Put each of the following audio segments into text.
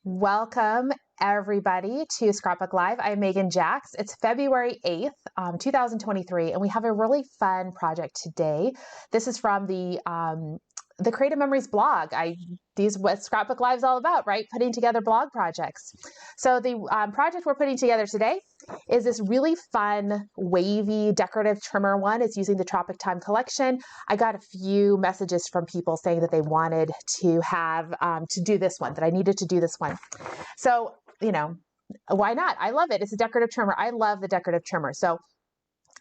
Welcome everybody to Scrapbook Live. I'm Megan Jax. It's February 8th, 2023, and we have a really fun project today. This is from the Creative Memories blog. These what Scrapbook Live is all about, right? Putting together blog projects. So the project we're putting together today is this really fun wavy decorative trimmer one. It's using the Tropic Time collection. I got a few messages from people saying that they wanted to have to do this one, that I needed to do this one. So, you know, why not? I love it. It's a decorative trimmer. I love the decorative trimmer. So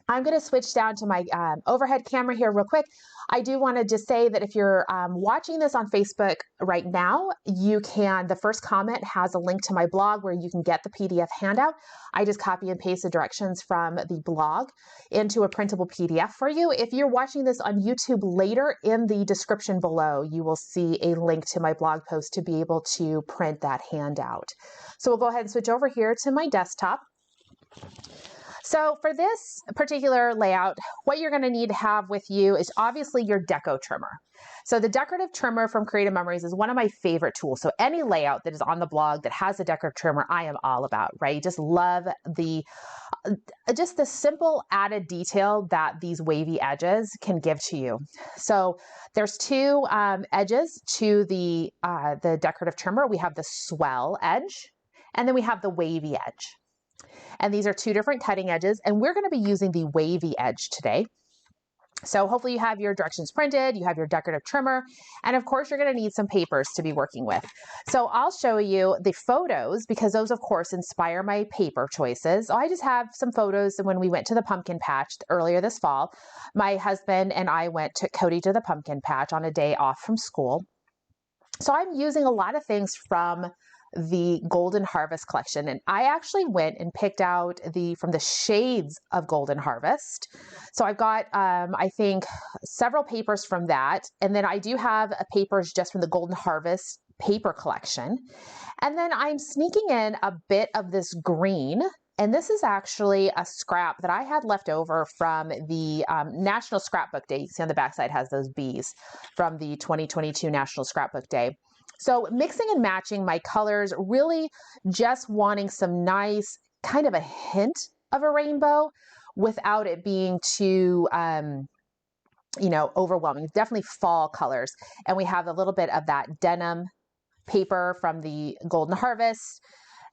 I'm going to switch down to my overhead camera here real quick. I do want to just say that if you're watching this on Facebook right now, you can, the first comment has a link to my blog where you can get the PDF handout. I just copy and paste the directions from the blog into a printable PDF for you. If you're watching this on YouTube later, in the description below, you will see a link to my blog post to be able to print that handout. So we'll go ahead and switch over here to my desktop. So for this particular layout, what you're going to need to have with you is obviously your deco trimmer. So the decorative trimmer from Creative Memories is one of my favorite tools. So any layout that is on the blog that has a decorative trimmer, I am all about, right? Just love just the simple added detail that these wavy edges can give to you. So there's two edges to the decorative trimmer. We have the swell edge, and then we have the wavy edge. And these are two different cutting edges, and we're going to be using the wavy edge today. So hopefully you have your directions printed, you have your decorative trimmer, and of course you're going to need some papers to be working with. So I'll show you the photos because those of course inspire my paper choices. So I just have some photos when we went to the pumpkin patch earlier this fall. My husband and I took Cody to the pumpkin patch on a day off from school. So I'm using a lot of things from the Golden Harvest collection, and I actually went and picked out from the shades of Golden Harvest. So I've got I think several papers from that, and then I do have papers just from the Golden Harvest paper collection, and then I'm sneaking in a bit of this green. And this is actually a scrap that I had left over from the National Scrapbook Day. You see on the backside has those bees from the 2022 National Scrapbook Day. So mixing and matching my colors, really just wanting some nice kind of a hint of a rainbow without it being too, overwhelming. Definitely fall colors. And we have a little bit of that denim paper from the Golden Harvest.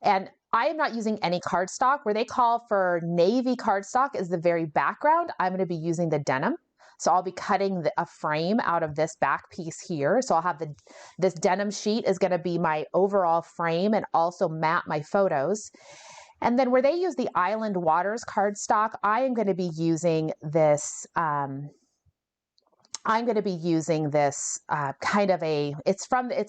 And I am not using any cardstock. Where they call for navy cardstock is the very background. I'm going to be using the denim. So I'll be cutting a frame out of this back piece here. So I'll have this denim sheet is going to be my overall frame and also map my photos. And then where they use the Island Waters cardstock, I am going to be using this it's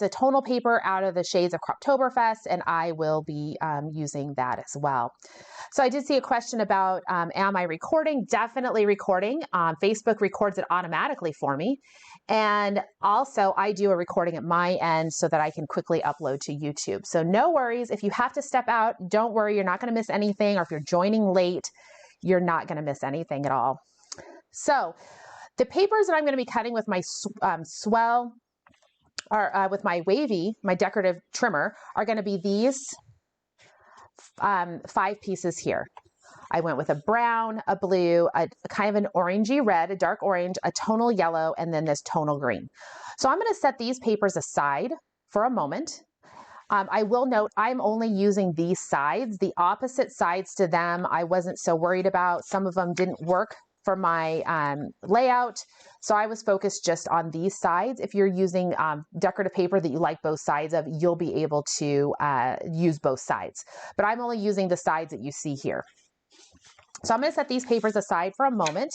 a tonal paper out of the shades of Croptoberfest, and I will be using that as well. So I did see a question about, am I recording? Definitely recording. Facebook records it automatically for me. And also I do a recording at my end so that I can quickly upload to YouTube. So no worries. If you have to step out, don't worry. You're not going to miss anything. Or if you're joining late, you're not going to miss anything at all. So the papers that I'm going to be cutting with my swell, or with my wavy, my decorative trimmer, are going to be these 5 pieces here. I went with a brown, a blue, a kind of an orangey red, a dark orange, a tonal yellow, and then this tonal green. So I'm going to set these papers aside for a moment. I will note I'm only using these sides. The opposite sides to them I wasn't so worried about. Some of them didn't work for my layout. So I was focused just on these sides. If you're using decorative paper that you like both sides of, you'll be able to use both sides. But I'm only using the sides that you see here. So I'm going to set these papers aside for a moment.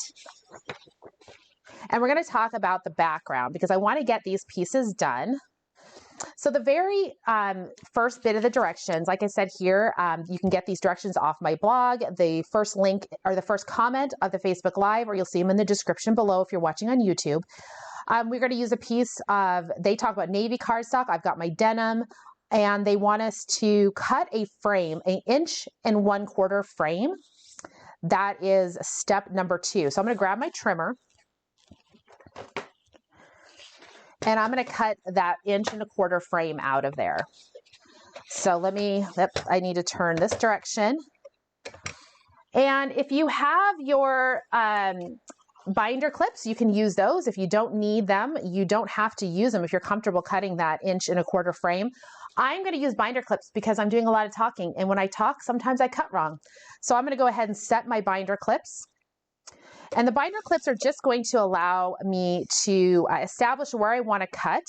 And we're going to talk about the background because I want to get these pieces done. So the very first bit of the directions, like I said here, you can get these directions off my blog. The first link or the first comment of the Facebook Live, or you'll see them in the description below if you're watching on YouTube. We're going to use a piece of, they talk about navy cardstock. I've got my denim, and they want us to cut a frame, an 1 1/4 frame. That is step number 2. So I'm going to grab my trimmer. And I'm going to cut that 1 1/4 frame out of there. So I need to turn this direction. And if you have your binder clips, you can use those. If you don't need them, you don't have to use them if you're comfortable cutting that 1.25" frame. I'm going to use binder clips because I'm doing a lot of talking, and when I talk, sometimes I cut wrong. So I'm going to go ahead and set my binder clips. And the binder clips are just going to allow me to establish where I want to cut.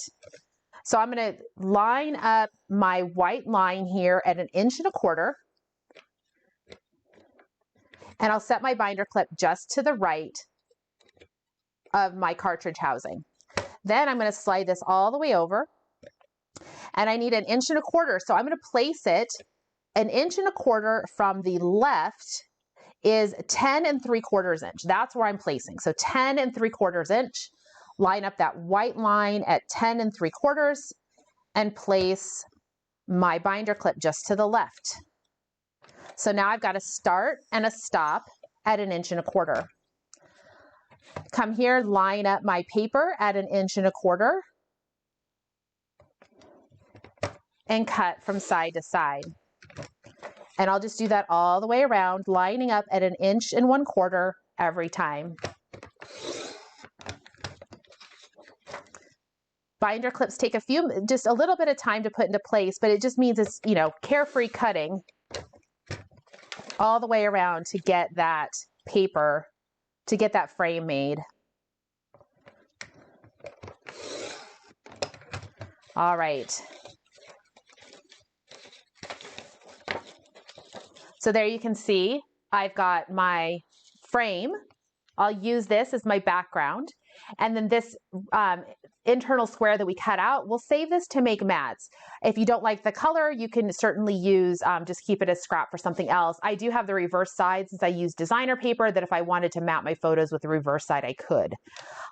So I'm going to line up my white line here at 1.25". And I'll set my binder clip just to the right of my cartridge housing. Then I'm going to slide this all the way over, and I need 1.25". So I'm going to place it 1.25" from the left is 10 3/4 inch. That's where I'm placing. So 10 3/4 inch, line up that white line at 10 3/4 and place my binder clip just to the left. So now I've got a start and a stop at 1.25". Come here, line up my paper at 1.25" and cut from side to side. And I'll just do that all the way around, lining up at 1.25" every time. Binder clips take just a little bit of time to put into place, but it just means it's, carefree cutting all the way around to get that paper, to get that frame made. All right. So there you can see I've got my frame. I'll use this as my background. And then this internal square that we cut out, we'll save this to make mats. If you don't like the color, you can certainly use, just keep it as scrap for something else. I do have the reverse side since I use designer paper that if I wanted to mat my photos with the reverse side, I could.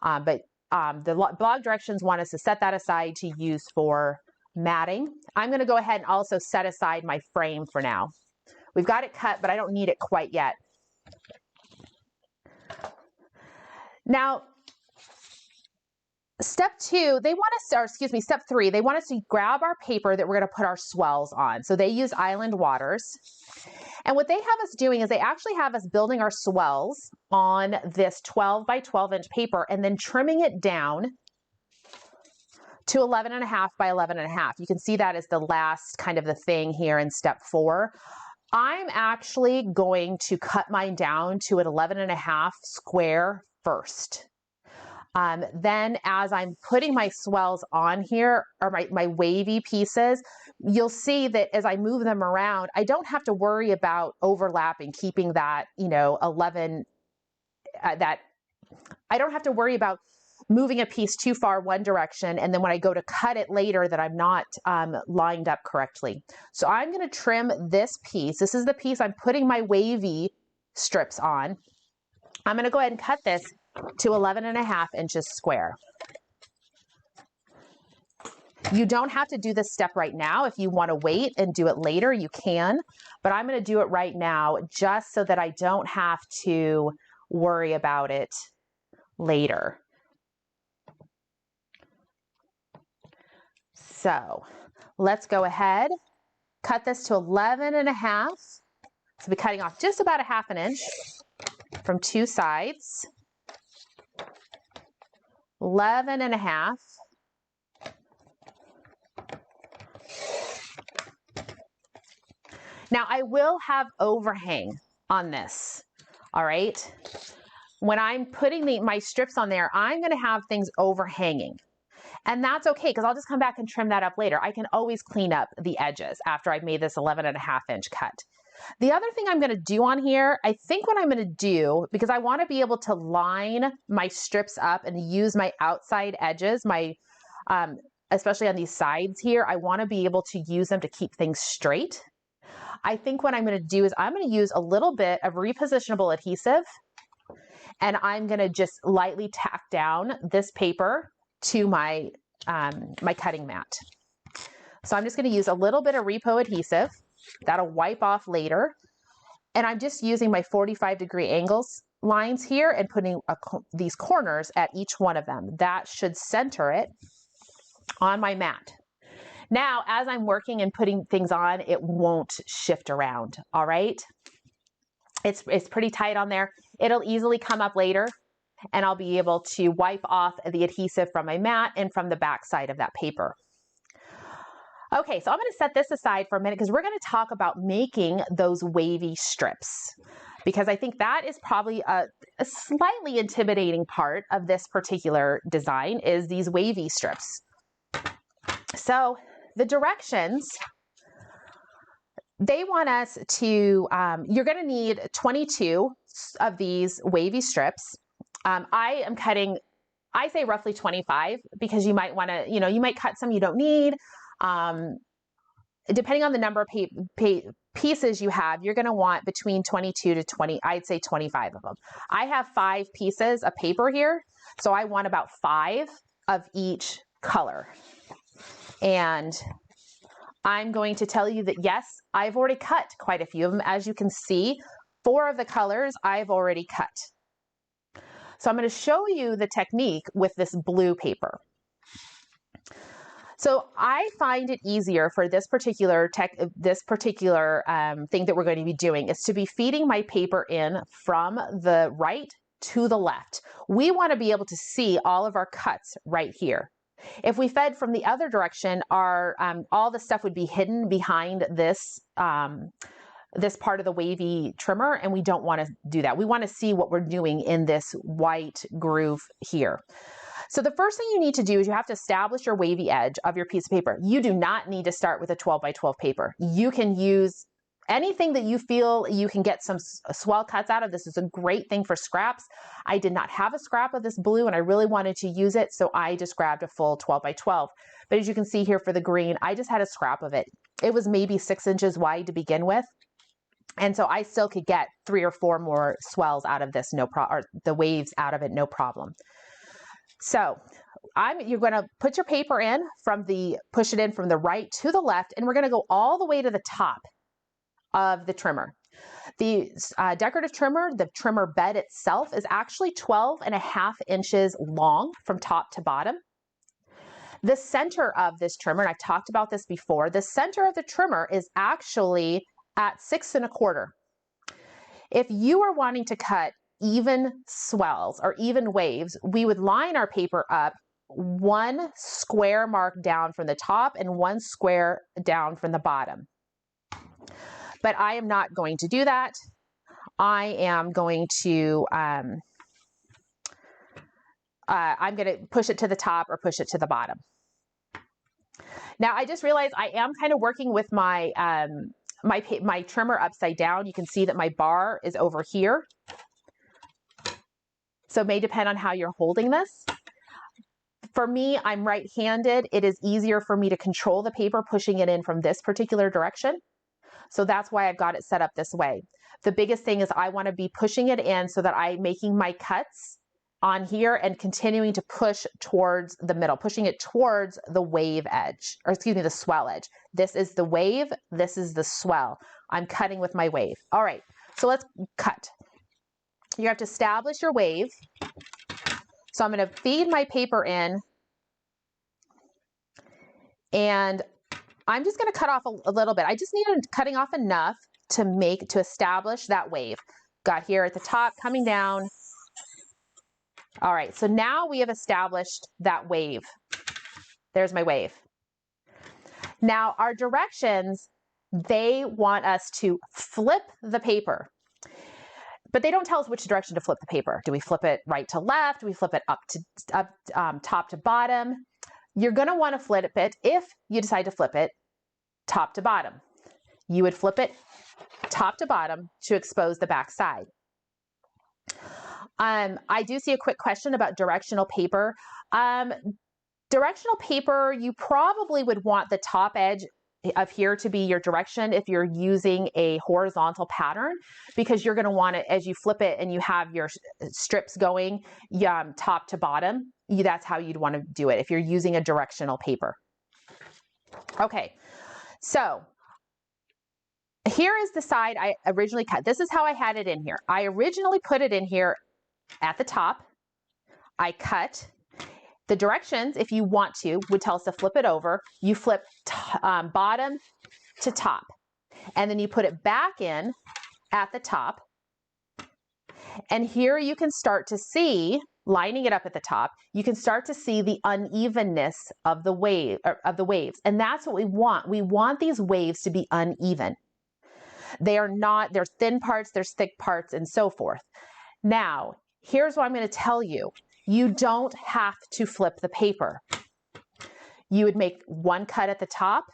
But the blog directions want us to set that aside to use for matting. I'm going to go ahead and also set aside my frame for now. We've got it cut, but I don't need it quite yet. Now, step 3, they want us to grab our paper that we're going to put our swells on. So they use Island Waters. And what they have us doing is they actually have us building our swells on this 12 by 12 inch paper and then trimming it down to 11.5 by 11.5. You can see that as the last kind of the thing here in step 4. I'm actually going to cut mine down to an 11.5 square first. Then as I'm putting my swells on here, or my wavy pieces, you'll see that as I move them around, I don't have to worry about overlapping, keeping that, 11, I don't have to worry about moving a piece too far one direction, and then when I go to cut it later that I'm not lined up correctly. So I'm going to trim this piece. This is the piece I'm putting my wavy strips on. I'm going to go ahead and cut this to 11.5 inches square. You don't have to do this step right now. If you want to wait and do it later, you can, but I'm going to do it right now just so that I don't have to worry about it later. So let's go ahead, cut this to 11.5. So we're cutting off just about 1/2 inch from 2 sides. 11.5. Now I will have overhang on this, all right? When I'm putting my strips on there, I'm gonna have things overhanging. And that's okay, because I'll just come back and trim that up later. I can always clean up the edges after I've made this 11.5 inch cut. The other thing I'm going to do on here, I think what I'm going to do, because I want to be able to line my strips up and use my outside edges, especially on these sides here, I want to be able to use them to keep things straight. I think what I'm going to do is I'm going to use a little bit of repositionable adhesive, and I'm going to just lightly tack down this paper to my my cutting mat. So I'm just going to use a little bit of repo adhesive. That'll wipe off later. And I'm just using my 45-degree angles lines here and putting these corners at each one of them. That should center it on my mat. Now, as I'm working and putting things on, it won't shift around, all right? It's pretty tight on there. It'll easily come up later, and I'll be able to wipe off the adhesive from my mat and from the back side of that paper. Okay, so I'm going to set this aside for a minute because we're going to talk about making those wavy strips, because I think that is probably a slightly intimidating part of this particular design, is these wavy strips. So the directions, they want us to, you're going to need 22 of these wavy strips. I am cutting, I say roughly 25, because you might want to, you might cut some you don't need. Depending on the number of pieces you have, you're going to want between 22 to 20, I'd say 25 of them. I have 5 pieces of paper here, so I want about 5 of each color. And I'm going to tell you that, yes, I've already cut quite a few of them. As you can see, 4 of the colors I've already cut. So I'm going to show you the technique with this blue paper. So I find it easier for this particular thing that we're going to be doing is to be feeding my paper in from the right to the left. We want to be able to see all of our cuts right here. If we fed from the other direction, our all the stuff would be hidden behind this this part of the wavy trimmer, and we don't want to do that. We want to see what we're doing in this white groove here. So the first thing you need to do is you have to establish your wavy edge of your piece of paper. You do not need to start with a 12 by 12 paper. You can use anything that you feel you can get some swell cuts out of. This is a great thing for scraps. I did not have a scrap of this blue and I really wanted to use it, so I just grabbed a full 12 by 12. But as you can see here for the green, I just had a scrap of it. It was maybe 6 inches wide to begin with. And so I still could get 3 or 4 more swells out of this, or the waves out of it, no problem. So you're going to put your paper in push it in from the right to the left, and we're going to go all the way to the top of the trimmer. The decorative trimmer, the trimmer bed itself, is actually 12.5 inches long from top to bottom. The center of this trimmer, and I've talked about this before, the center of the trimmer is actually at 6 1/4. If you are wanting to cut even swells or even waves, we would line our paper up 1 square mark down from the top and 1 square down from the bottom. But I am not going to do that. I am going to, I'm going to push it to the top or push it to the bottom. Now I just realized I am kind of working with my, my trimmer upside down. You can see that my bar is over here. So it may depend on how you're holding this. For me, I'm right-handed. It is easier for me to control the paper pushing it in from this particular direction. So that's why I've got it set up this way. The biggest thing is I want to be pushing it in so that I'm making my cuts on here and continuing to push towards the middle, pushing it towards the wave edge, or excuse me, the swell edge. This is the wave, this is the swell. I'm cutting with my wave. All right, so let's cut. You have to establish your wave. So I'm going to feed my paper in, and I'm just going to cut off a little bit. I just needed cutting off enough to establish that wave. Got here at the top, coming down. All right, so now we have established that wave. There's my wave. Now our directions, they want us to flip the paper. But they don't tell us which direction to flip the paper. Do we flip it right to left? Do we flip it top to bottom? You're going to want to flip it, if you decide to flip it, top to bottom. You would flip it top to bottom to expose the back side. I do see a quick question about directional paper. Directional paper, you probably would want the top edge of here to be your direction if you're using a horizontal pattern, because you're going to want it as you flip it and you have your strips going top to bottom. That's how you'd want to do it if you're using a directional paper. Okay, so here is the side I originally cut. This is how I had it in here. I originally put it in here at the top. I cut, The directions, if you want to, would tell us to flip it over. You flip bottom to top, and then you put it back in at the top. And here you can start to see, lining it up at the top, you can start to see the unevenness of the waves. And that's what we want. We want these waves to be uneven. They are not, there's thin parts, there's thick parts, and so forth. Now, here's what I'm going to tell you. You don't have to flip the paper. You would make one cut at the top,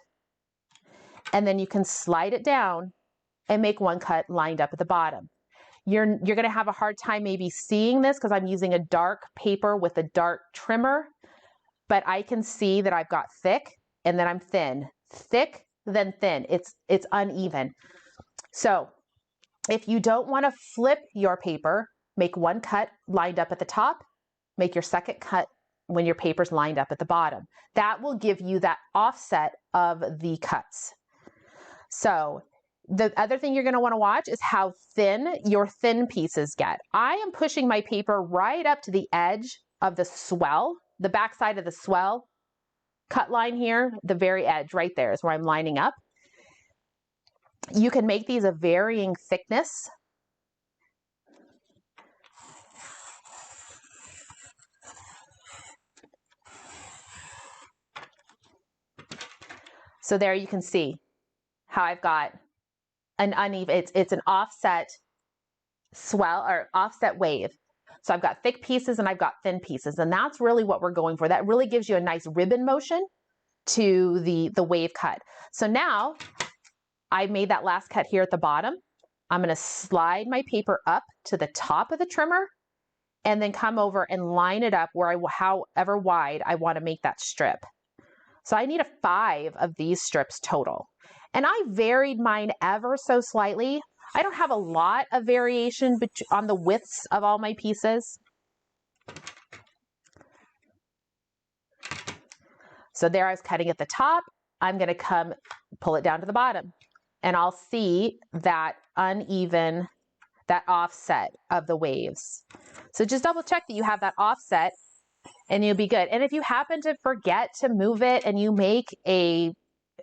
and then you can slide it down and make one cut lined up at the bottom. You're going to have a hard time maybe seeing this because I'm using a dark paper with a dark trimmer, but I can see that I've got thick and then I'm thin. Thick, then thin. It's uneven. So if you don't want to flip your paper, make one cut lined up at the top, make your second cut when your paper's lined up at the bottom. That will give you that offset of the cuts. So the other thing you're going to want to watch is how thin your thin pieces get. I am pushing my paper right up to the edge of the swell, the back side of the swell cut line here, the very edge right there is where I'm lining up. You can make these a varying thickness. So there you can see how I've got an uneven, it's an offset swell or offset wave. So I've got thick pieces and I've got thin pieces, and that's really what we're going for. That really gives you a nice ribbon motion to the wave cut. So now I made that last cut here at the bottom. I'm going to slide my paper up to the top of the trimmer and then come over and line it up where however wide I want to make that strip. So I need 5 of these strips total. And I varied mine ever so slightly. I don't have a lot of variation on the widths of all my pieces. So there I was cutting at the top. I'm going to pull it down to the bottom, and I'll see that uneven, that offset of the waves. So just double check that you have that offset and you'll be good. And if you happen to forget to move it and you make a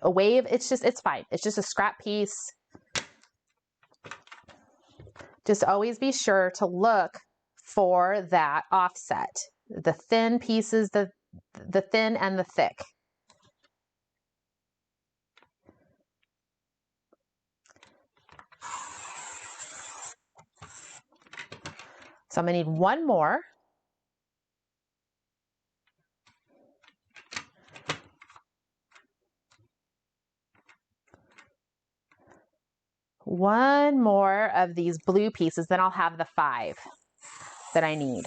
wave, it's fine. It's just a scrap piece. Just always be sure to look for that offset, the thin pieces, the thin and the thick. So I'm going to need one more. One more of these blue pieces, then I'll have the 5 that I need.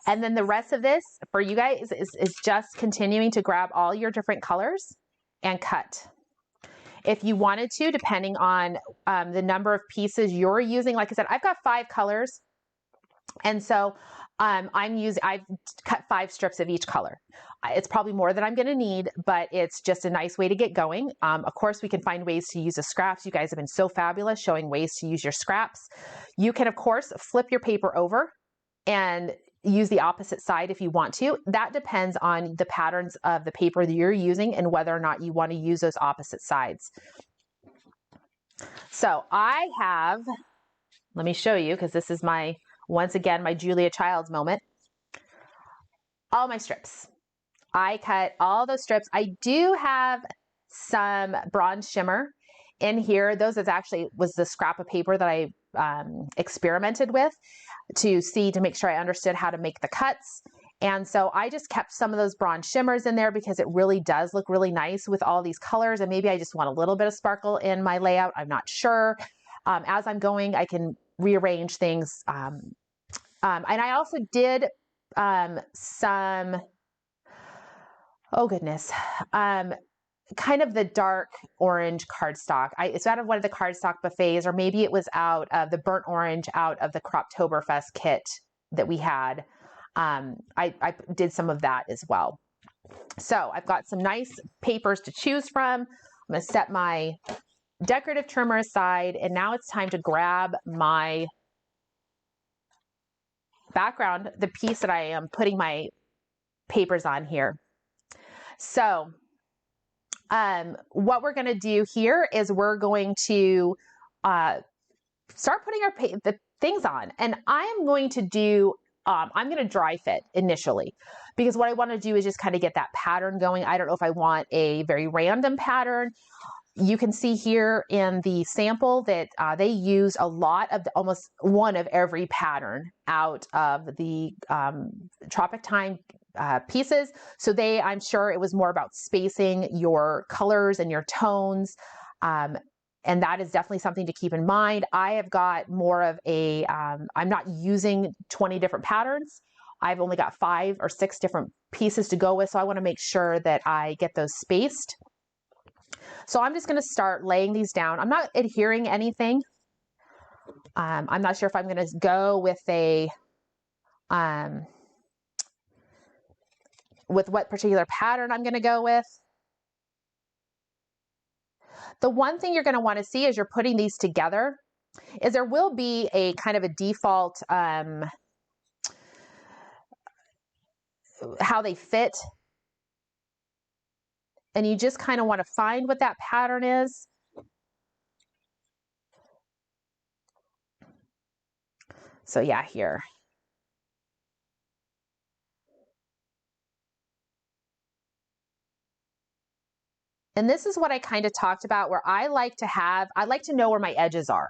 And then the rest of this for you guys is just continuing to grab all your different colors and cut. If you wanted to, depending on the number of pieces you're using, like I said, I've got 5 colors. And so I've cut 5 strips of each color. It's probably more than I'm going to need, but it's just a nice way to get going. Of course, we can find ways to use the scraps. You guys have been so fabulous showing ways to use your scraps. You can, of course, flip your paper over and use the opposite side if you want to. That depends on the patterns of the paper that you're using and whether or not you want to use those opposite sides. So I have, let me show you, because this is once again, my Julia Childs moment. All my strips. I cut all those strips. I do have some bronze shimmer in here. Those was the scrap of paper that I experimented with to make sure I understood how to make the cuts. And so I just kept some of those bronze shimmers in there because it really does look really nice with all these colors. And maybe I just want a little bit of sparkle in my layout. I'm not sure. As I'm going, I can rearrange things. And I also did some, oh goodness, kind of the dark orange cardstock. It's out of one of the cardstock buffets, or maybe it was out of the burnt orange out of the Croptoberfest kit that we had. I did some of that as well. So I've got some nice papers to choose from. I'm going to set my decorative trimmer aside, and now it's time to grab my background, the piece that I am putting my papers on here. So what we're going to do here is we're going to start putting the things on. And I am going to do, I'm going to dry fit initially, because what I want to do is just kind of get that pattern going. I don't know if I want a very random pattern. You can see here in the sample that they use a lot of almost one of every pattern out of the Tropic Time pieces. So I'm sure it was more about spacing your colors and your tones. And that is definitely something to keep in mind. I have got more of a, I'm not using 20 different patterns. I've only got 5 or 6 different pieces to go with. So I want to make sure that I get those spaced. So I'm just going to start laying these down. I'm not adhering anything. I'm not sure if I'm going to go with with what particular pattern I'm going to go with. The one thing you're going to want to see as you're putting these together is there will be a kind of a default how they fit. And you just kind of want to find what that pattern is. So yeah, here. And this is what I kind of talked about, where I like to know where my edges are.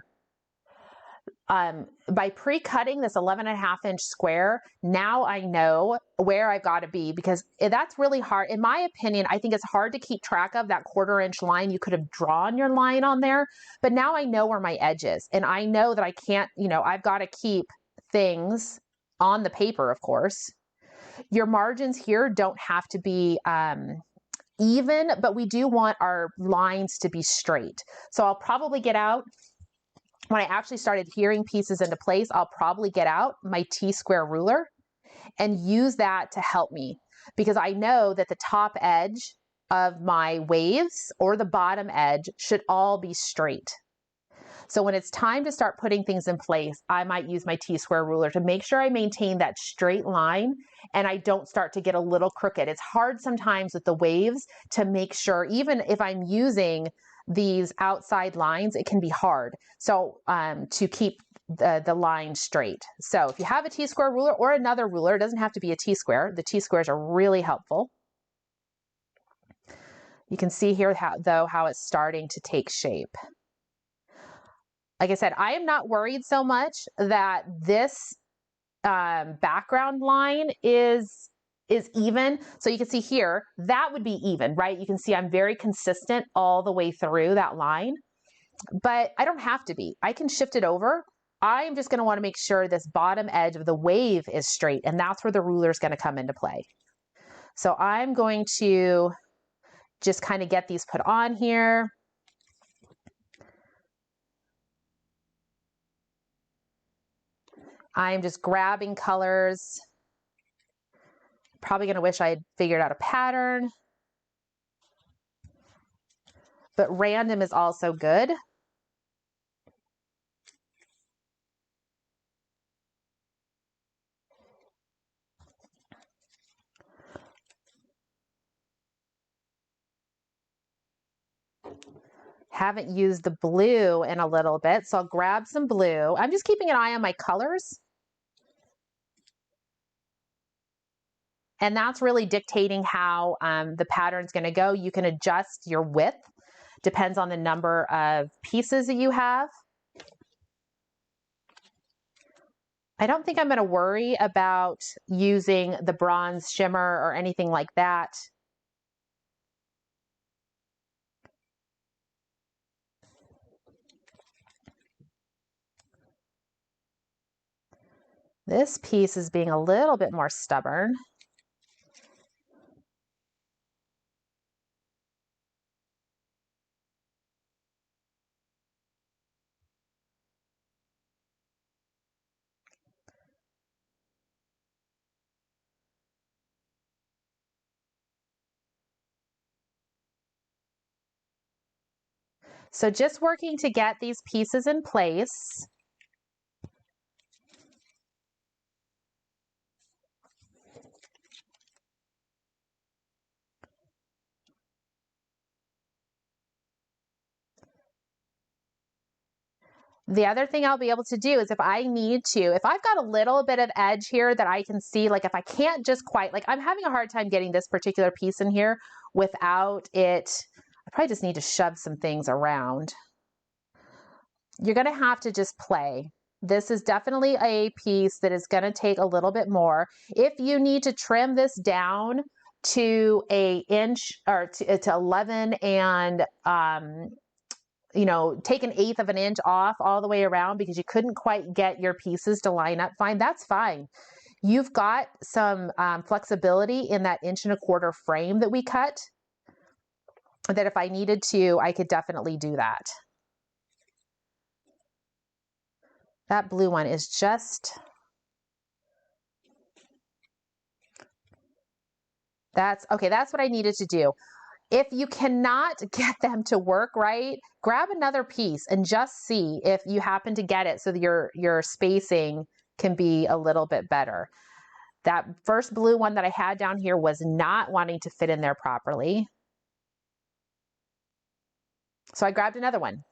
By pre-cutting this 11.5-inch square, now I know where I've got to be, because that's really hard. In my opinion, I think it's hard to keep track of that 1/4-inch line. You could have drawn your line on there, but now I know where my edge is, and I know that I can't, I've got to keep things on the paper, of course. Your margins here don't have to be even, but we do want our lines to be straight. So I'll probably get out, when I actually started adhering pieces into place, I'll probably get out my T-square ruler and use that to help me, because I know that the top edge of my waves or the bottom edge should all be straight. So when it's time to start putting things in place, I might use my T-square ruler to make sure I maintain that straight line and I don't start to get a little crooked. It's hard sometimes with the waves to make sure, even if I'm using these outside lines, it can be hard. So to keep the line straight. So if you have a T-square ruler or another ruler, it doesn't have to be a T-square. The T-squares are really helpful. You can see here how it's starting to take shape. Like I said, I am not worried so much that this background line is even. So you can see here, that would be even, right? You can see I'm very consistent all the way through that line, but I don't have to be. I can shift it over. I'm just going to want to make sure this bottom edge of the wave is straight, and that's where the ruler is going to come into play. So I'm going to just kind of get these put on here. I'm just grabbing colors. Probably going to wish I had figured out a pattern, but random is also good. Haven't used the blue in a little bit, so I'll grab some blue. I'm just keeping an eye on my colors. And that's really dictating how the pattern's going to go. You can adjust your width, depends on the number of pieces that you have. I don't think I'm going to worry about using the bronze shimmer or anything like that. This piece is being a little bit more stubborn. So just working to get these pieces in place. The other thing I'll be able to do is if I need to, if I've got a little bit of edge here that I can see, like if I can't just quite, like I'm having a hard time getting this particular piece in here without it, I probably just need to shove some things around. You're going to have to just play. This is definitely a piece that is going to take a little bit more. If you need to trim this down to an inch or to 11 and, you know, take 1/8 of an inch off all the way around because you couldn't quite get your pieces to line up fine, that's fine. You've got some flexibility in that 1.25" frame that we cut, that if I needed to, I could definitely do that. That blue one is just, that's what I needed to do. If you cannot get them to work right, grab another piece and just see if you happen to get it so that your spacing can be a little bit better. That first blue one that I had down here was not wanting to fit in there properly. So I grabbed another one.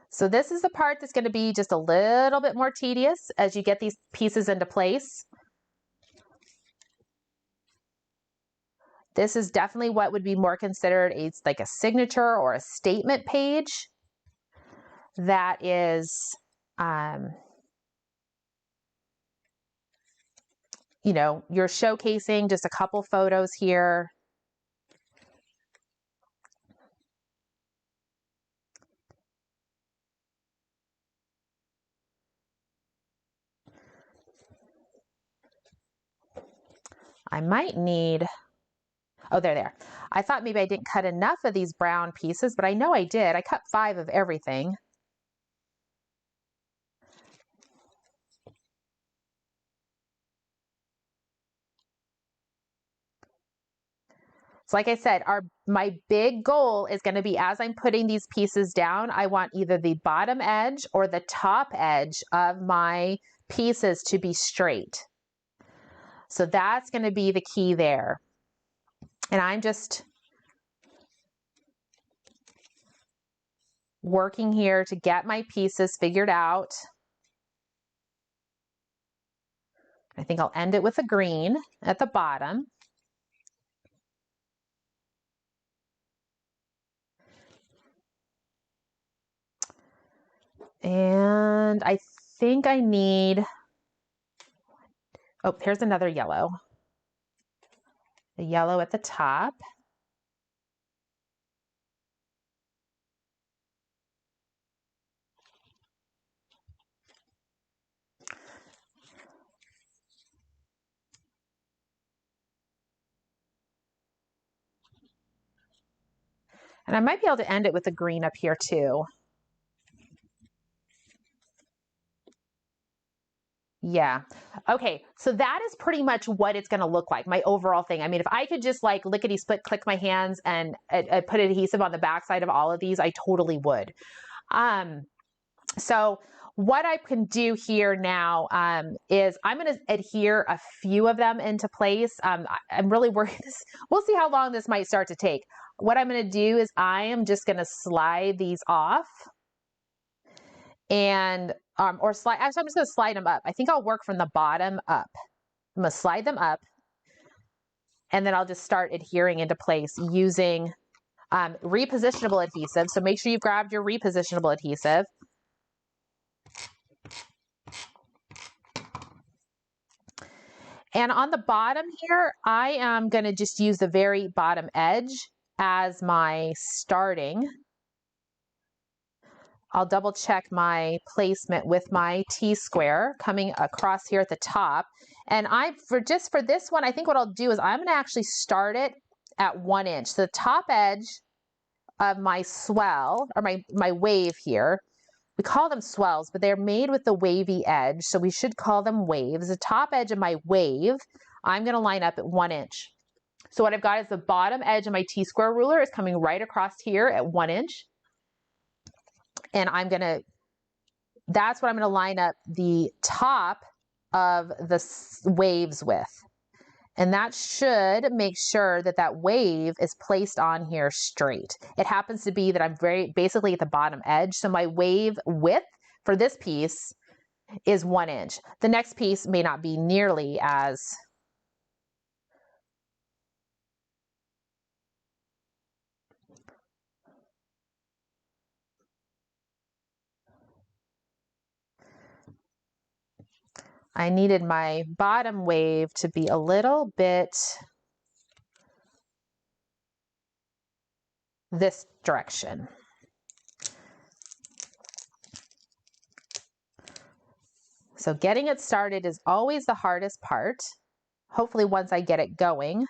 So this is the part that's going to be just a little bit more tedious as you get these pieces into place. This is definitely what would be more considered like a signature or a statement page. That is, you know, you're showcasing just a couple photos here. I might need, oh, there. I thought maybe I didn't cut enough of these brown pieces, but I know I did. I cut 5 of everything. So like I said, my big goal is going to be, as I'm putting these pieces down, I want either the bottom edge or the top edge of my pieces to be straight. So that's going to be the key there. And I'm just working here to get my pieces figured out. I think I'll end it with a green at the bottom. And I think I need, oh, here's another yellow. The yellow at the top. And I might be able to end it with a green up here too. Yeah. Okay. So that is pretty much what it's going to look like, my overall thing. I mean, if I could just like lickety split click my hands and put adhesive on the backside of all of these, I totally would. So what I can do here now is I'm going to adhere a few of them into place. I'm really worried. We'll see how long this might start to take. What I'm going to do is I am just going to slide these off and or slide. Actually, I'm just going to slide them up. I think I'll work from the bottom up. I'm going to slide them up, and then I'll just start adhering into place using repositionable adhesive. So make sure you've grabbed your repositionable adhesive. And on the bottom here, I am going to just use the very bottom edge as my starting. I'll double check my placement with my T-square coming across here at the top. And for this one, I think what I'll do is I'm going to actually start it at 1 inch. So the top edge of my swell, or my wave here, we call them swells, but they're made with the wavy edge, so we should call them waves. The top edge of my wave, I'm going to line up at 1 inch. So what I've got is the bottom edge of my T-square ruler is coming right across here at 1 inch. And that's what I'm going to line up the top of the waves with. And that should make sure that that wave is placed on here straight. It happens to be that I'm basically at the bottom edge. So my wave width for this piece is 1 inch. The next piece may not be nearly as I needed my bottom wave to be a little bit this direction. So getting it started is always the hardest part. Hopefully once I get it going.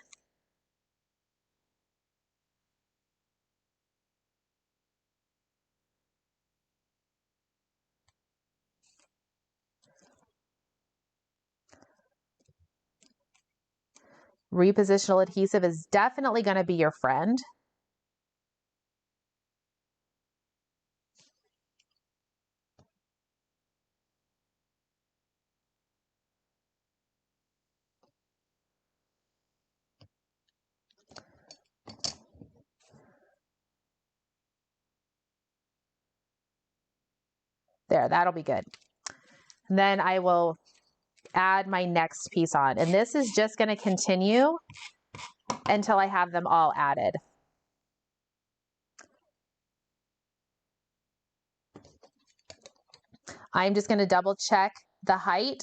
Repositional adhesive is definitely going to be your friend. There, that'll be good. And then I will add my next piece on. And this is just going to continue until I have them all added. I'm just going to double check the height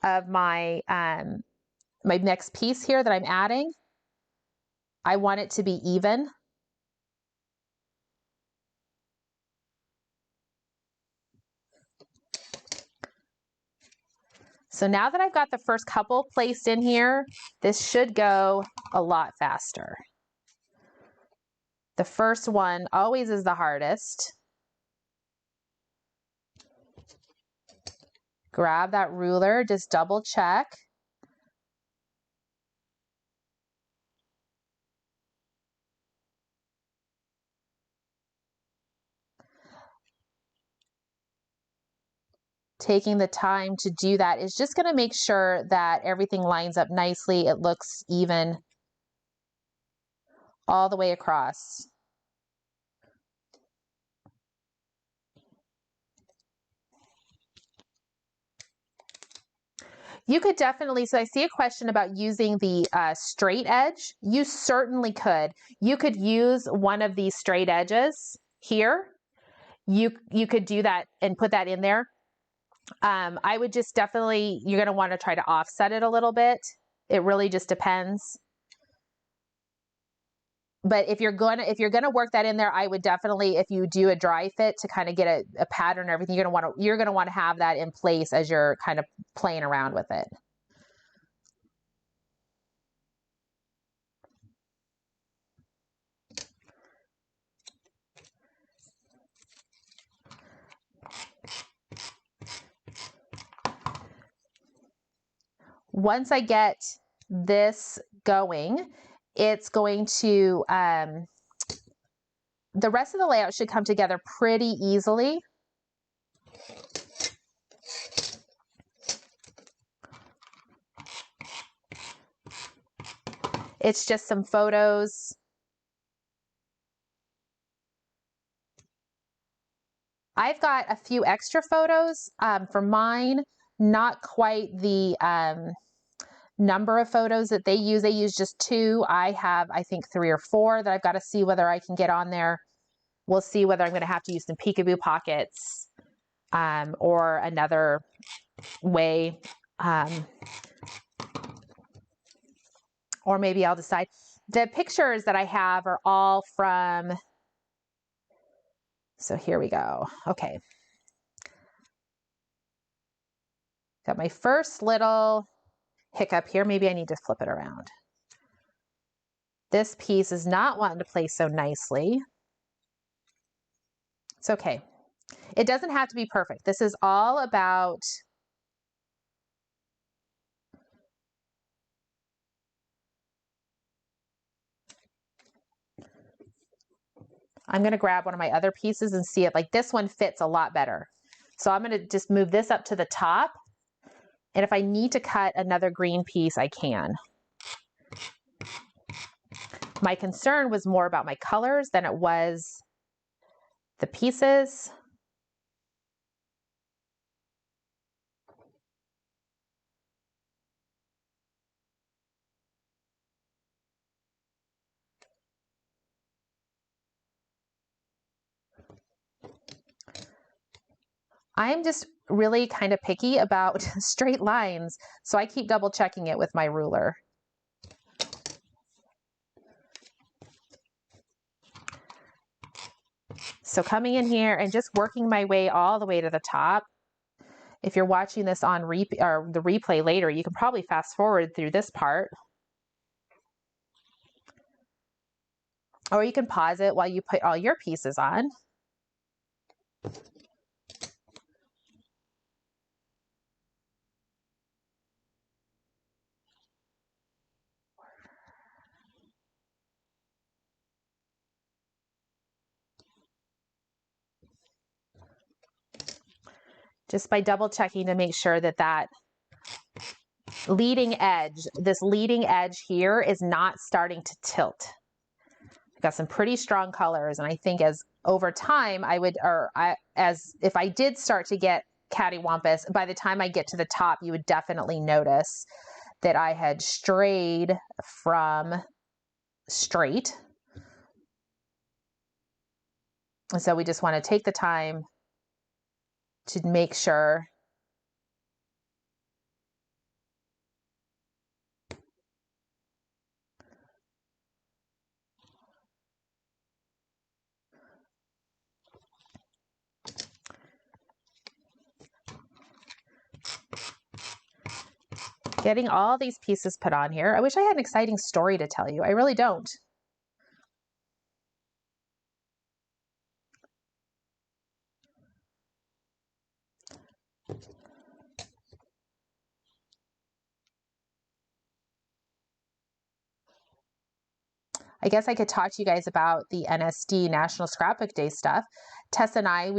of my my next piece here that I'm adding. I want it to be even. So now that I've got the first couple placed in here, this should go a lot faster. The first one always is the hardest. Grab that ruler, just double check. Taking the time to do that is just going to make sure that everything lines up nicely. It looks even all the way across. You could definitely, so I see a question about using the straight edge. You certainly could. You could use one of these straight edges here. You could do that and put that in there. I would just definitely, you're going to want to try to offset it a little bit. It really just depends. But if you're gonna work that in there, I would definitely, if you do a dry fit to kind of get a pattern and everything, you're gonna want to have that in place as you're kind of playing around with it. Once I get this going, it's going to, the rest of the layout should come together pretty easily. It's just some photos. I've got a few extra photos for mine, not quite the number of photos that they use. They use just 2. I have, I think, 3 or 4 that I've got to see whether I can get on there. We'll see whether I'm going to have to use some peekaboo pockets or another way. Or maybe I'll decide. The pictures that I have are all from, so here we go. Okay. Got my first little hiccup here. Maybe I need to flip it around. This piece is not wanting to place so nicely. It's okay. It doesn't have to be perfect. This is all about I'm going to grab one of my other pieces and see it. Like this one fits a lot better. So I'm going to just move this up to the top. And if I need to cut another green piece, I can. My concern was more about my colors than it was the pieces. I'm just really kind of picky about straight lines, so I keep double checking it with my ruler. So coming in here and just working my way all the way to the top. If you're watching this on the replay later, you can probably fast forward through this part. Or you can pause it while you put all your pieces on. Just by double checking to make sure that that leading edge, this leading edge here is not starting to tilt. I've got some pretty strong colors, and I think as over time if I did start to get cattywampus, by the time I get to the top, you would definitely notice that I had strayed from straight. And so we just want to take the time to make sure getting all these pieces put on here. I wish I had an exciting story to tell you. I really don't. I guess I could talk to you guys about the NSD National Scrapbook Day stuff. Tess and I,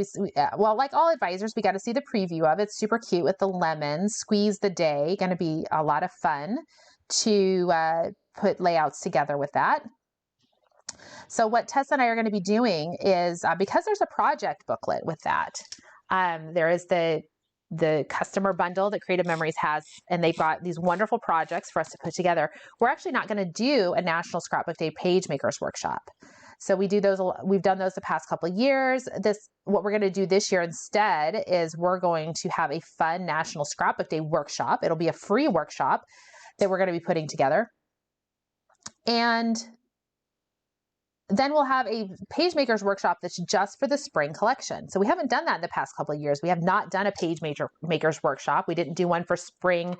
well, like all advisors, we got to see the preview of it. Super cute with the lemons. Squeeze the Day. Going to be a lot of fun to put layouts together with that. So what Tess and I are going to be doing is, because there's a project booklet with that, there is the customer bundle that Creative Memories has, and they've got these wonderful projects for us to put together. We're actually not going to do a National Scrapbook Day Page Makers Workshop. So we do those, we've done those the past couple of years. What we're going to do this year instead is we're going to have a fun National Scrapbook Day workshop. It'll be a free workshop that we're going to be putting together. And then we'll have a Page Makers Workshop that's just for the spring collection. So we haven't done that in the past couple of years. We have not done a Page Makers Workshop. We didn't do one for Spring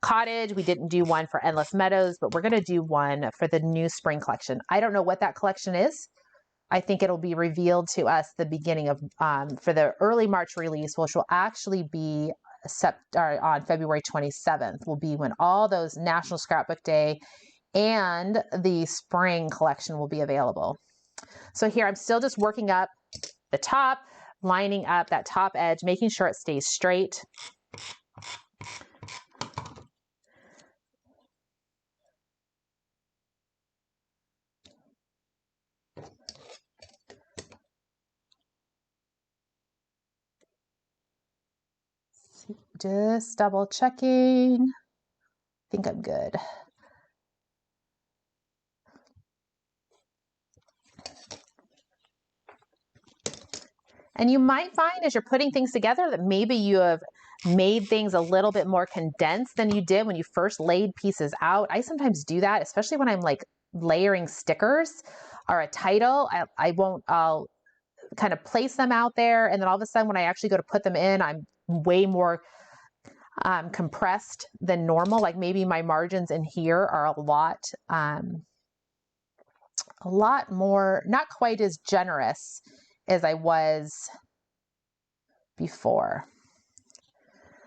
Cottage. We didn't do one for Endless Meadows, but we're going to do one for the new spring collection. I don't know what that collection is. I think it'll be revealed to us the beginning of, for the early March release, which will actually be on February 27th, will be when all those National Scrapbook Day and the spring collection will be available. So here I'm still just working up the top, lining up that top edge, making sure it stays straight. Just double checking. I think I'm good. And you might find as you're putting things together that maybe you have made things a little bit more condensed than you did when you first laid pieces out. I sometimes do that, especially when I'm like layering stickers or a title. I'll kind of place them out there, and then all of a sudden when I actually go to put them in, I'm way more compressed than normal. Like maybe my margins in here are a lot more, not quite as generous as I was before.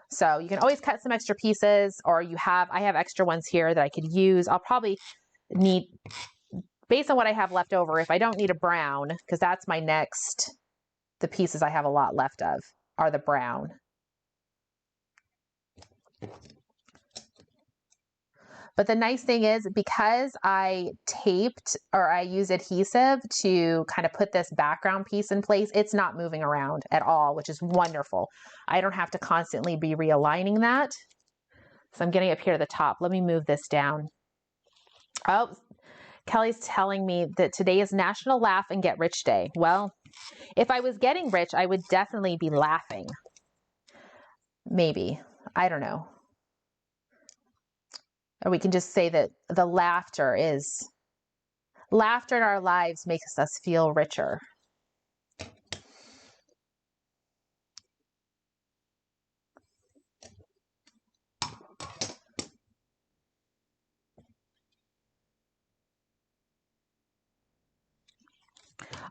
So you can always cut some extra pieces, or I have extra ones here that I could use. I'll probably need, based on what I have left over, if I don't need a brown, because that's my next, the pieces I have a lot left of are the brown. But the nice thing is, because I taped or I use adhesive to kind of put this background piece in place, it's not moving around at all, which is wonderful. I don't have to constantly be realigning that. So I'm getting up here to the top. Let me move this down. Oh, Kelly's telling me that today is National Laugh and Get Rich Day. Well, if I was getting rich, I would definitely be laughing. Maybe. I don't know. Or we can just say that the laughter in our lives makes us feel richer.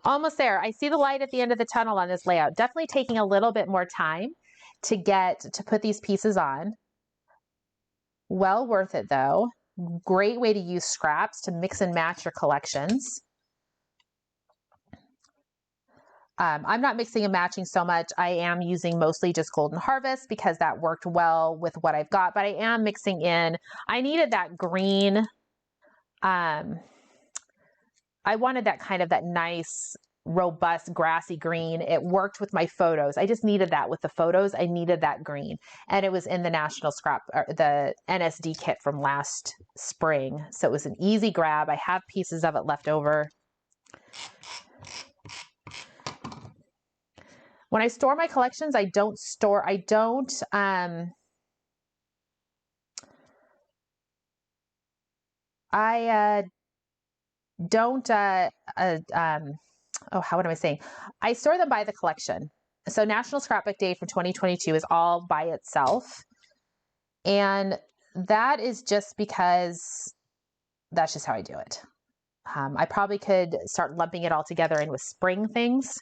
Almost there. I see the light at the end of the tunnel on this layout. Definitely taking a little bit more time to put these pieces on. Well worth it though. Great way to use scraps to mix and match your collections. I'm not mixing and matching so much. I am using mostly just Golden Harvest because that worked well with what I've got, but I am mixing in. I needed that green. I wanted that kind of that nice, robust, grassy green. It worked with my photos. I just needed that with the photos. I needed that green. And it was in the National Scrap, or the NSD kit from last spring. So it was an easy grab. I have pieces of it left over. When I store my collections, I don't what am I saying? I store them by the collection. So National Scrapbook Day for 2022 is all by itself. And that is just because that's just how I do it. I probably could start lumping it all together in with spring things.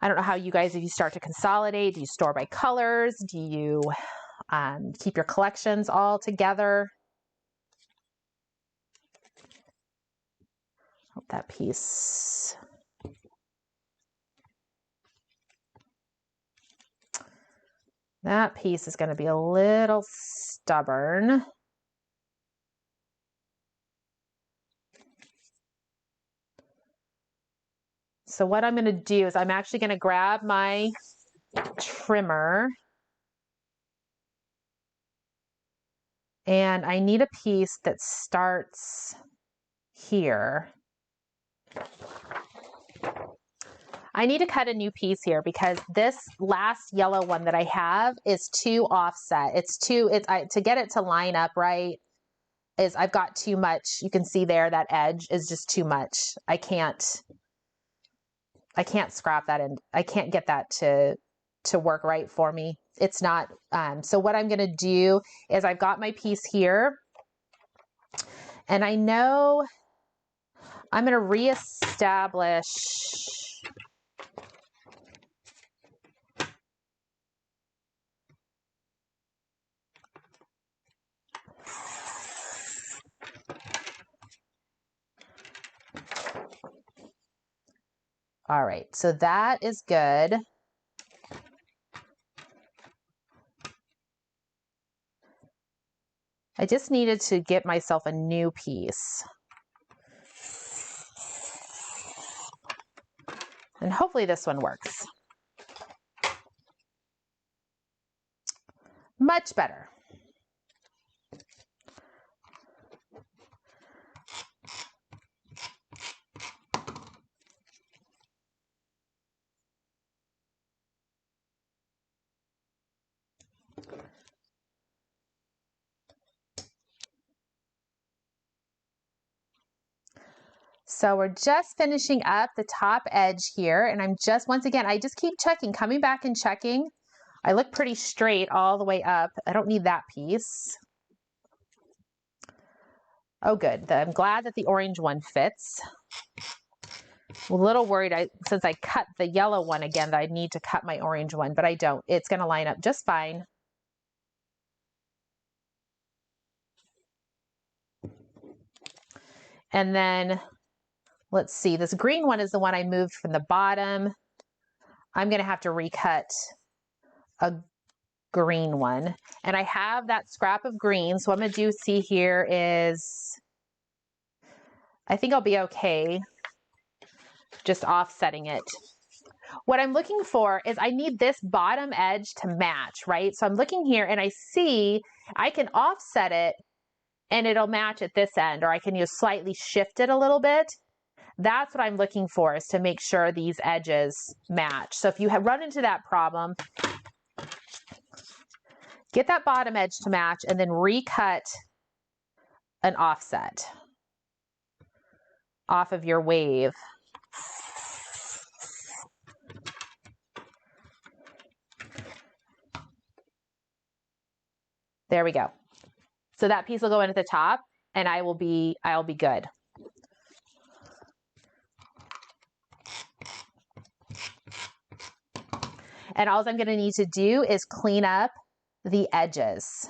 I don't know how you guys, if you start to consolidate, do you store by colors? Do you keep your collections all together? That piece. That piece is going to be a little stubborn. So what I'm going to do is I'm actually going to grab my trimmer. And I need a piece that starts here. I need to cut a new piece here because this last yellow one that I have is too offset. To get it to line up right, I've got too much. You can see there that edge is just too much. I can't scrap that in. I can't get that to work right for me. It's not, so what I'm gonna do is I've got my piece here and I know I'm gonna reestablish all right, so that is good. I just needed to get myself a new piece. And hopefully this one works. Much better. So we're just finishing up the top edge here, and I'm just, once again, I just keep checking, coming back and checking. I look pretty straight all the way up. I don't need that piece. Oh, good. I'm glad that the orange one fits. I'm a little worried since I cut the yellow one again that I need to cut my orange one, but I don't. It's going to line up just fine. And then let's see, this green one is the one I moved from the bottom. I'm going to have to recut a green one. And I have that scrap of green. So what I'm going to do, see here is, I think I'll be okay just offsetting it. What I'm looking for is I need this bottom edge to match, right? So I'm looking here and I see I can offset it and it'll match at this end, or I can just slightly shift it a little bit. That's what I'm looking for, is to make sure these edges match. So if you have run into that problem, get that bottom edge to match and then recut an offset off of your wave. There we go. So that piece will go in at the top and I'll be good. And all I'm going to need to do is clean up the edges.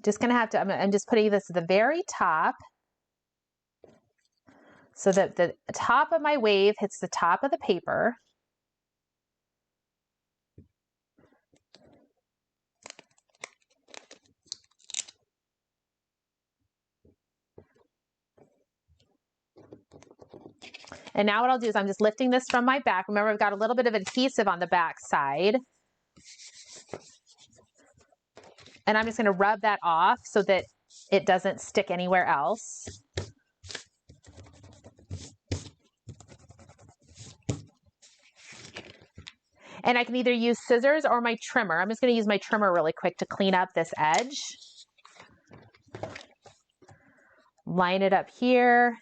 Just going to have to, I'm just putting this at the very top so that the top of my wave hits the top of the paper. And now what I'll do is I'm just lifting this from my back. Remember, I've got a little bit of adhesive on the back side. And I'm just going to rub that off so that it doesn't stick anywhere else. And I can either use scissors or my trimmer. I'm just going to use my trimmer really quick to clean up this edge. Line it up here.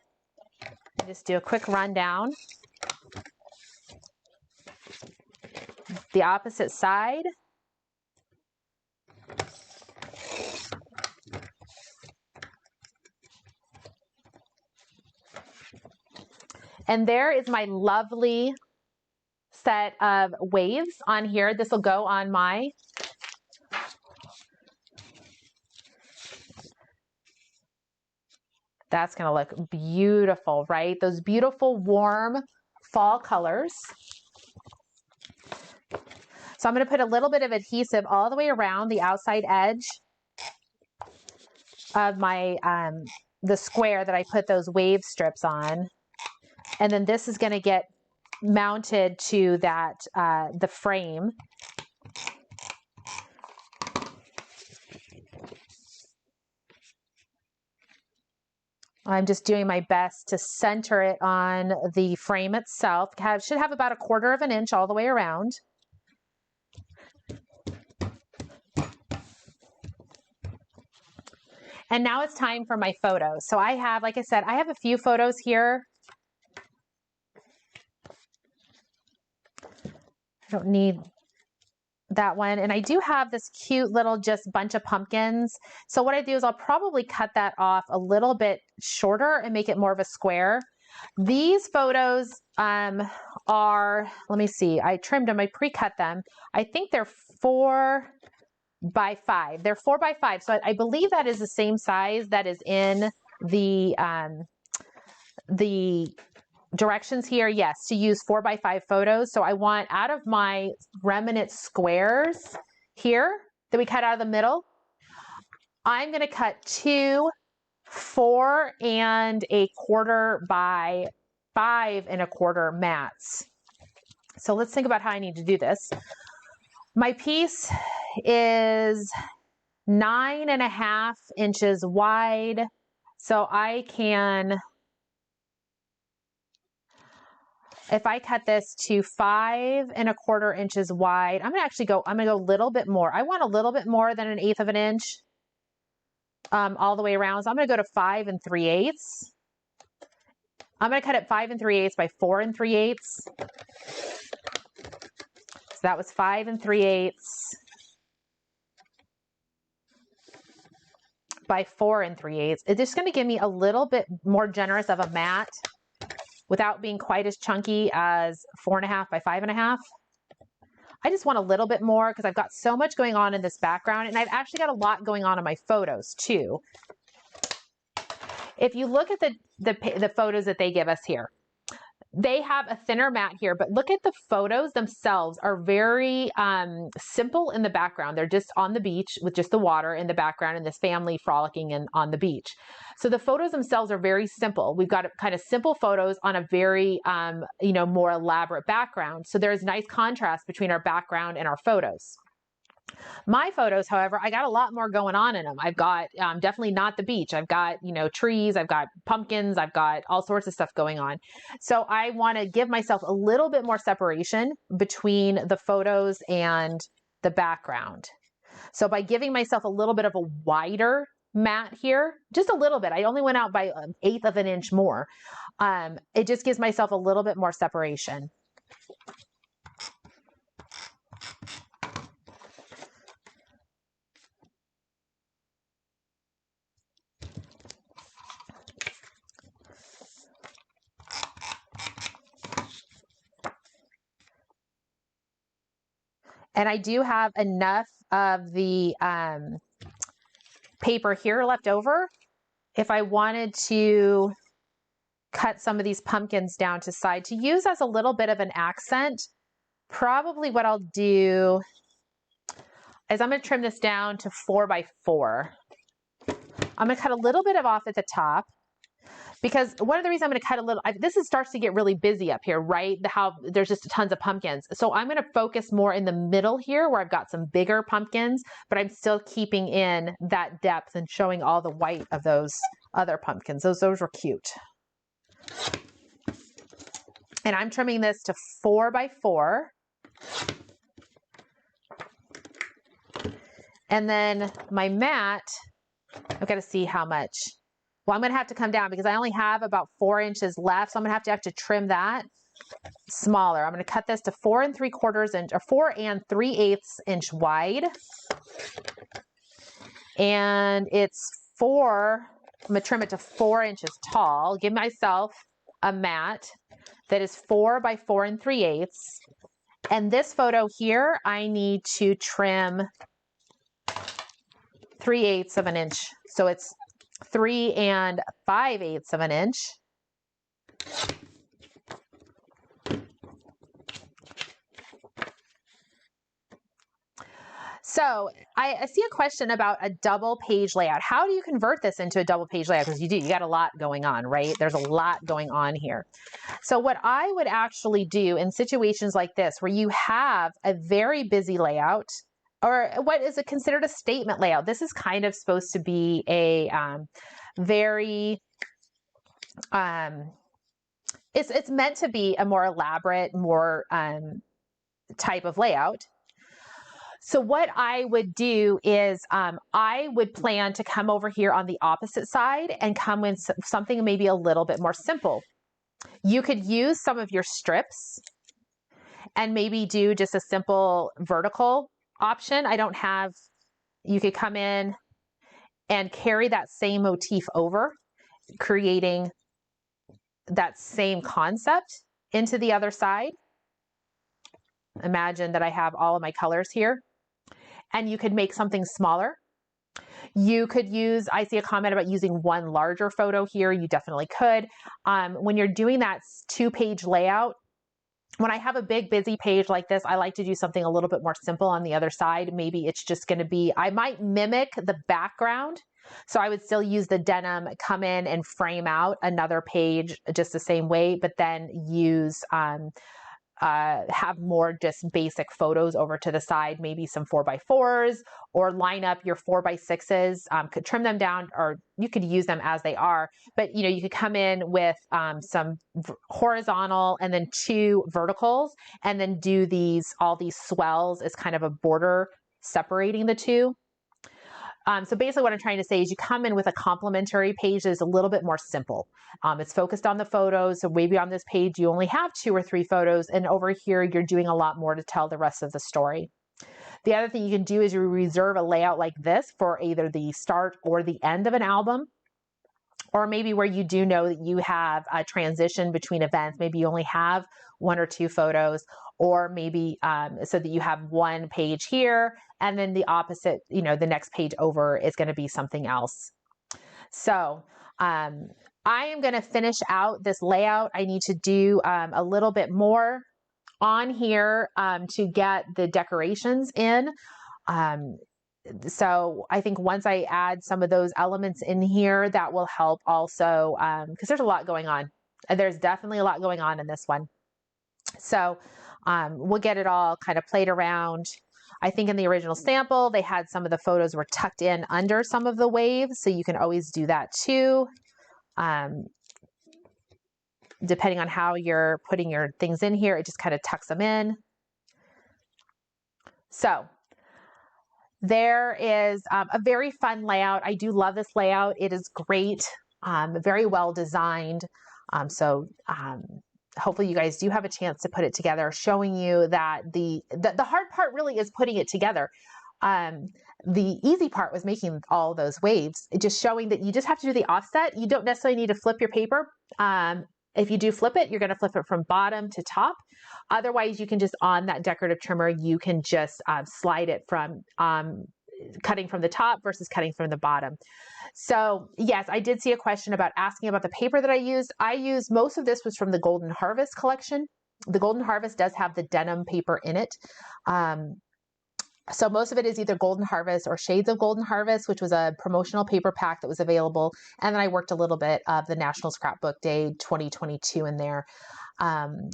Just do a quick rundown. The opposite side. And there is my lovely set of waves on here. This will go on my That's going to look beautiful, right? Those beautiful warm fall colors. So I'm going to put a little bit of adhesive all the way around the outside edge of my the square that I put those wave strips on. And then this is going to get mounted to that the frame. I'm just doing my best to center it on the frame itself. Should have about 1/4 inch all the way around. And now it's time for my photos. So I have, like I said, I have a few photos here. I don't need that one. And I do have this cute little just bunch of pumpkins. So what I do is I'll probably cut that off a little bit shorter and make it more of a square. These photos are, let me see, I trimmed them, I pre-cut them. I think they're 4 by 5. They're 4 by 5. So I believe that is the same size that is in the directions here. Yes, to use 4 by 5 photos. So I want, out of my remnant squares here that we cut out of the middle, I'm going to cut 2 4 1/4 by 5 1/4 mats. So let's think about how I need to do this. My piece is 9.5 inches wide. So I can, if I cut this to 5 1/4 inches wide, I'm gonna go a little bit more. I want a little bit more than 1/8 inch all the way around. So I'm gonna go to 5 3/8. I'm gonna cut it 5 3/8 by 4 3/8. So that was 5 3/8 by 4 3/8. It's just gonna give me a little bit more generous of a mat without being quite as chunky as 4.5 by 5.5. I just want a little bit more because I've got so much going on in this background, and I've actually got a lot going on in my photos too. If you look at the photos that they give us here, they have a thinner mat here, but look at the photos themselves are very simple in the background. They're just on the beach with just the water in the background and this family frolicking on the beach. So the photos themselves are very simple. We've got kind of simple photos on a very, more elaborate background. So there's nice contrast between our background and our photos. My photos, however, I got a lot more going on in them. I've got definitely not the beach. I've got, trees, I've got pumpkins, I've got all sorts of stuff going on. So I want to give myself a little bit more separation between the photos and the background. So by giving myself a little bit of a wider mat here, just a little bit, I only went out by 1/8 of an inch more. It just gives myself a little bit more separation. And I do have enough of the paper here left over. If I wanted to cut some of these pumpkins down to size to use as a little bit of an accent, probably what I'll do is I'm going to trim this down to 4 by 4. I'm going to cut a little bit off at the top. Because one of the reasons I'm going to cut a little, starts to get really busy up here, right? How there's just tons of pumpkins. So I'm going to focus more in the middle here where I've got some bigger pumpkins, but I'm still keeping in that depth and showing all the white of those other pumpkins. Those were cute. And I'm trimming this to 4 by 4. And then my mat, I've got to see how much. Well, I'm going to have to come down because I only have about 4 inches left. So I'm going to have to trim that smaller. I'm going to cut this to 4 3/4 inch or 4 3/8 inch wide. And it's 4, I'm going to trim it to 4 inches tall. Give myself a mat that is 4 by 4 3/8. And this photo here, I need to trim 3/8 of an inch. So it's 3 5/8 of an inch. So I see a question about a double page layout. How do you convert this into a double page layout? Because you got a lot going on, right? There's a lot going on here. So what I would actually do in situations like this, where you have a very busy layout, or what is considered a statement layout. This is kind of supposed to be a very, it's meant to be a more elaborate, more type of layout. So what I would do is I would plan to come over here on the opposite side and come with something maybe a little bit more simple. You could use some of your strips and maybe do just a simple vertical option. You could come in and carry that same motif over, creating that same concept into the other side. Imagine that I have all of my colors here, and you could make something smaller. You could use, I see a comment about using one larger photo here. You definitely could. When you're doing that 2-page layout, when I have a big busy page like this, I like to do something a little bit more simple on the other side. Maybe it's just going to be, I might mimic the background. So I would still use the denim, come in and frame out another page just the same way, but then use, have more just basic photos over to the side, maybe some 4 by 4s, or line up your 4 by 6s, could trim them down, or you could use them as they are, but you could come in with some horizontal and then 2 verticals, and then do all these swells as kind of a border separating the two. So basically what I'm trying to say is you come in with a complementary page that is a little bit more simple. It's focused on the photos. So maybe on this page, you only have 2 or 3 photos. And over here, you're doing a lot more to tell the rest of the story. The other thing you can do is you reserve a layout like this for either the start or the end of an album. or maybe where you do know that you have a transition between events. Maybe you only have 1 or 2 photos, or maybe so that you have one page here and then the opposite, the next page over is going to be something else. So I am going to finish out this layout. I need to do a little bit more on here to get the decorations in. So I think once I add some of those elements in here, that will help also, because there's a lot going on. There's definitely a lot going on in this one. So we'll get it all kind of played around. I think in the original sample, they had some of the photos were tucked in under some of the waves, so you can always do that too. Depending on how you're putting your things in here, it just kind of tucks them in. So there is a very fun layout. I do love this layout. It is great, very well designed. Hopefully you guys do have a chance to put it together, showing you that the hard part really is putting it together. The easy part was making all those waves, just showing that you just have to do the offset. You don't necessarily need to flip your paper. If you do flip it, you're going to flip it from bottom to top. Otherwise, you can just, on that decorative trimmer, you can just slide it from cutting from the top versus cutting from the bottom. So yes, I did see a question about asking about the paper that I used. Most of this was from the Golden Harvest collection. The Golden Harvest does have the denim paper in it. So most of it is either Golden Harvest or Shades of Golden Harvest, which was a promotional paper pack that was available. And then I worked a little bit of the National Scrapbook Day 2022 in there.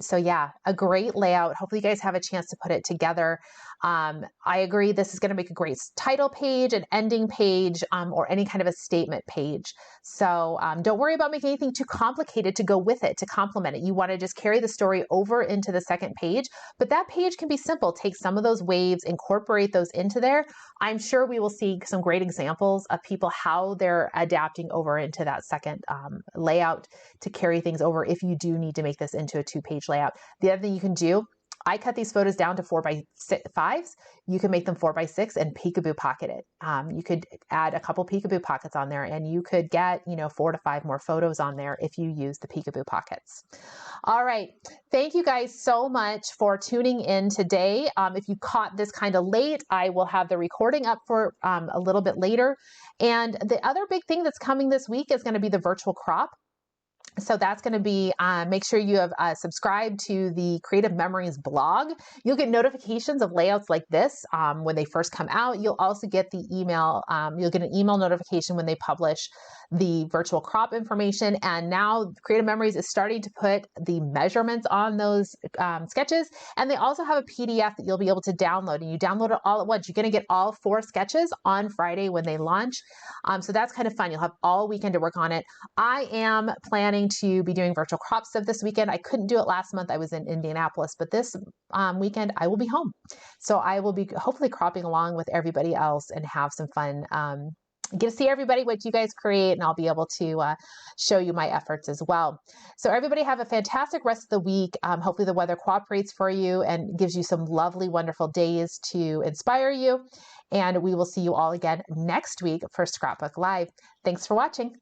So yeah, a great layout. Hopefully you guys have a chance to put it together. I agree, this is going to make a great title page, an ending page, or any kind of a statement page. So don't worry about making anything too complicated to go with it, to complement it. You want to just carry the story over into the second page, but that page can be simple. Take some of those waves, incorporate those into there. I'm sure we will see some great examples of people, how they're adapting over into that second layout to carry things over if you do need to make this into a 2-page layout. The other thing you can do, I cut these photos down to 4x5s. You can make them 4x6 and peekaboo pocket it. You could add a couple peekaboo pockets on there, and you could get 4 to 5 more photos on there if you use the peekaboo pockets. All right, thank you guys so much for tuning in today. If you caught this kind of late, I will have the recording up for a little bit later. And the other big thing that's coming this week is going to be the virtual crop. So that's going to be, make sure you have subscribed to the Creative Memories blog. You'll get notifications of layouts like this when they first come out. You'll also get the email, you'll get an email notification when they publish the virtual crop information. And now Creative Memories is starting to put the measurements on those sketches. And they also have a PDF that you'll be able to download, and you download it all at once. You're going to get all 4 sketches on Friday when they launch. So that's kind of fun. You'll have all weekend to work on it. I am planning to be doing virtual crop stuff this weekend. I couldn't do it last month. I was in Indianapolis, but this weekend I will be home. So I will be hopefully cropping along with everybody else and have some fun. Get to see everybody what you guys create, and I'll be able to show you my efforts as well. So everybody have a fantastic rest of the week. Hopefully the weather cooperates for you and gives you some lovely, wonderful days to inspire you. And we will see you all again next week for Scrapbook Live. Thanks for watching.